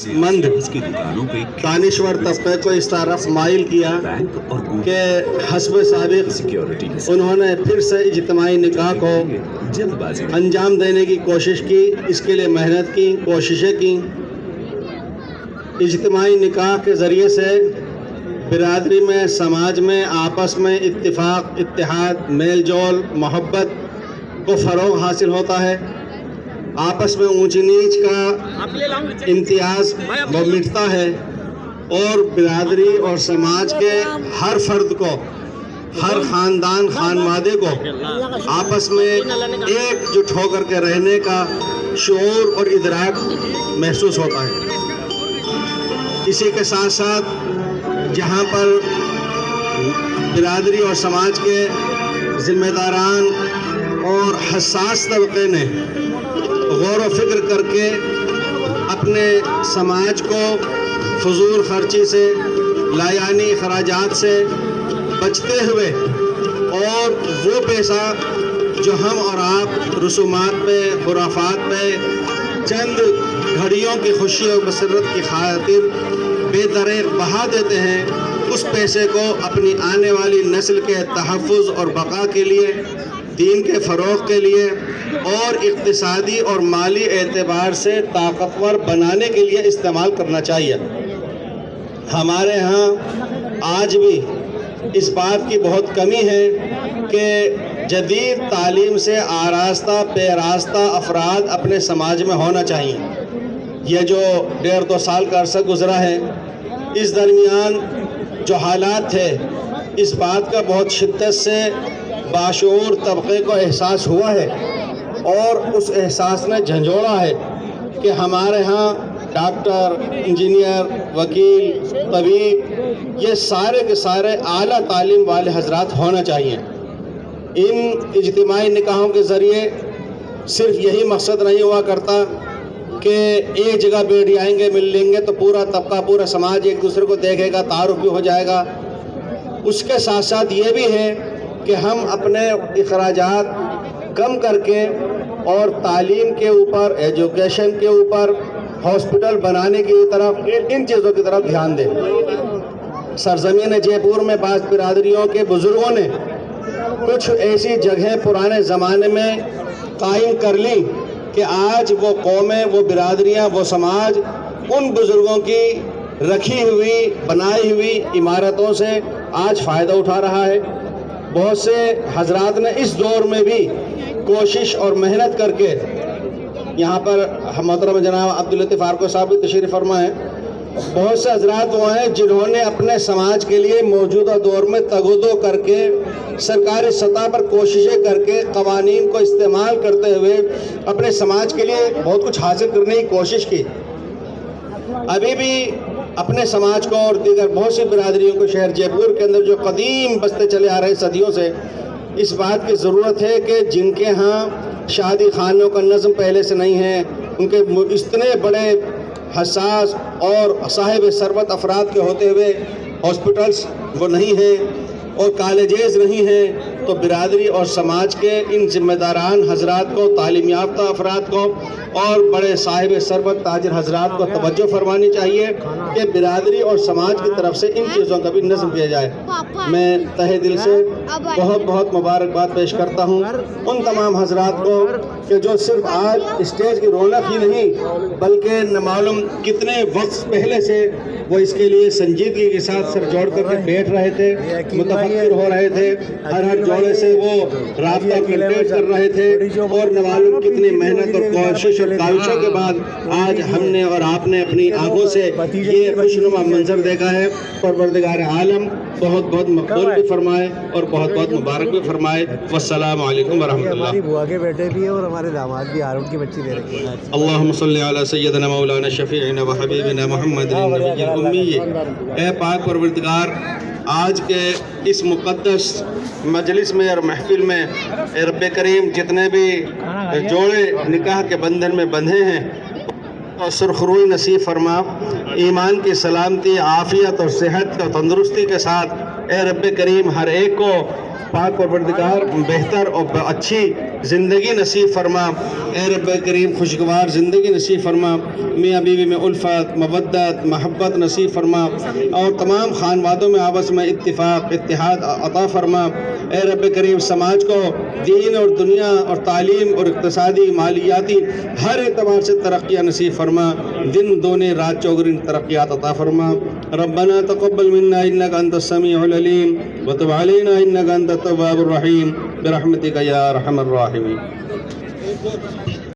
مند دانشور طبقے کو اس طرف مائل کیا کہ حسب سابق انہوں نے پھر سے اجتماعی نکاح کو انجام دینے کی کوشش کی، اس کے لیے محنت کی، کوششیں کی۔ اجتماعی نکاح کے ذریعے سے برادری میں، سماج میں، آپس میں اتفاق، اتحاد، میل جول، محبت کو فروغ حاصل ہوتا ہے، آپس میں اونچ نیچ کا امتیاز وہ مٹتا ہے، اور برادری اور سماج کے ہر فرد کو، ہر خاندان خانوادے کو آپس میں ایک جٹ ہو کر کے رہنے کا شعور اور ادراک محسوس ہوتا ہے۔ اسی کے ساتھ ساتھ جہاں پر برادری اور سماج کے ذمہ داران اور حساس طبقے نے غور و فکر کر کے اپنے سماج کو فضول خرچی سے، لایعنی اخراجات سے بچتے ہوئے، اور وہ پیسہ جو ہم اور آپ رسومات پہ، خرافات پہ، چند گھڑیوں کی خوشی و مسرت کی خاطر بے دریغ بہا دیتے ہیں، اس پیسے کو اپنی آنے والی نسل کے تحفظ اور بقا کے لیے، دین کے فروغ کے لیے اور اقتصادی اور مالی اعتبار سے طاقتور بنانے کے لیے استعمال کرنا چاہیے۔ ہمارے ہاں آج بھی اس بات کی بہت کمی ہے کہ جدید تعلیم سے آراستہ پیراستہ افراد اپنے سماج میں ہونا چاہیے۔ یہ جو 1.5-2 سال کا عرصہ گزرا ہے، اس درمیان جو حالات تھے، اس بات کا بہت شدت سے باشعور طبقے کو احساس ہوا ہے، اور اس احساس نے جھنجھوڑا ہے کہ ہمارے ہاں ڈاکٹر، انجینئر، وکیل، طبیب، یہ سارے کے سارے اعلیٰ تعلیم والے حضرات ہونا چاہیے۔ ان اجتماعی نکاحوں کے ذریعے صرف یہی مقصد نہیں ہوا کرتا کہ ایک جگہ بیٹھ جائیں گے، مل لیں گے تو پورا طبقہ، پورا سماج ایک دوسرے کو دیکھے گا، تعارف بھی ہو جائے گا۔ اس کے ساتھ ساتھ یہ بھی ہے کہ ہم اپنے اخراجات کم کر کے اور تعلیم کے اوپر، ایجوکیشن کے اوپر، ہاسپٹل بنانے کی طرف، ان چیزوں کی طرف دھیان دیں۔ سرزمین جے پور میں بعض برادریوں کے بزرگوں نے کچھ ایسی جگہیں پرانے زمانے میں قائم کر لی کہ آج وہ قومیں، وہ برادریاں، وہ سماج ان بزرگوں کی رکھی ہوئی، بنائی ہوئی عمارتوں سے آج فائدہ اٹھا رہا ہے۔ بہت سے حضرات نے اس دور میں بھی کوشش اور محنت کر کے، یہاں پر محترم جناب عبداللطیف آرکو صاحب بھی تشریف فرما ہے، بہت سے حضرات وہ ہیں جنہوں نے اپنے سماج کے لیے موجودہ دور میں تگودو کر کے، سرکاری سطح پر کوششیں کر کے، قوانین کو استعمال کرتے ہوئے اپنے سماج کے لیے بہت کچھ حاصل کرنے کی کوشش کی۔ ابھی بھی اپنے سماج کو اور دیگر بہت سی برادریوں کو شہر جے پور کے اندر جو قدیم بستے چلے آ رہے صدیوں سے، اس بات کی ضرورت ہے کہ جن کے ہاں شادی خانوں کا نظم پہلے سے نہیں ہے، ان کے اتنے بڑے حساس اور صاحب ثروت افراد کے ہوتے ہوئے ہاسپٹلس وہ نہیں ہیں اور کالجز نہیں ہیں، تو برادری اور سماج کے ان ذمہ داران حضرات کو، تعلیم یافتہ افراد کو اور بڑے صاحب ثروت تاجر حضرات کو توجہ فرمانی چاہیے کہ برادری اور سماج کی طرف سے ان چیزوں کا بھی نظم کیا جائے۔ میں تہہ دل سے بہت بہت مبارکباد پیش کرتا ہوں ان تمام حضرات کو کہ جو صرف آج اسٹیج کی رونق ہی نہیں بلکہ نہ معلوم کتنے وقت پہلے سے وہ اس کے لیے سنجیدگی کے ساتھ سر جوڑ کر کے بیٹھ رہے تھے، متفکر ہو رہے تھے، ہر جوڑے سے وہ رابطہ کنٹیکٹ کر رہے تھے، اور نہ معلوم کتنی محنت اور کوشش اور کاوشوں کے بعد آج ہم نے اور آپ نے اپنی آنکھوں سے یہ خوشنما منظر دیکھا ہے۔ پروردگار عالم بہت بہت مقبول بھی فرمائے اور بہت بہت مبارک بھی فرمائے۔ والسلام علیکم ورحمۃ اللہ۔ ہماری بوا کے بیٹے بھی ہیں اور ہمارے داماد بھی، ہارون کی بچی دے رکھی ہے۔ اللہم صلی علی سیدنا مولانا شفیعنا و حبیبنا محمد النبی الامی۔ اے پاک پروردگار، آج کے اس مقدس مجلس میں اور محفل میں اے رب کریم جتنے بھی جوڑے نکاح کے بندھن میں بندھے ہیں اور سرخروئی نصیب فرما، ایمان کی سلامتی، عافیت اور صحت اور تندرستی کے ساتھ اے رب کریم ہر ایک کو پاک پروردگار بہتر اور اچھی زندگی نصیب فرما، اے رب کریم خوشگوار زندگی نصیب فرما، میاں بیوی میں الفت، مودت، محبت نصیب فرما، اور تمام خانوادوں میں آپس میں اتفاق، اتحاد عطا فرما۔ اے رب کریم سماج کو دین اور دنیا اور تعلیم اور اقتصادی، مالیاتی ہر اعتبار سے ترقیاں نصیب فرما، دن دونے رات چوگرین ترقیات عطا فرما۔ ربنا تقبل منا انك انت السميع العليم وتب علينا انك انت التواب الرحيم برحمتك يا ارحم الراحمين۔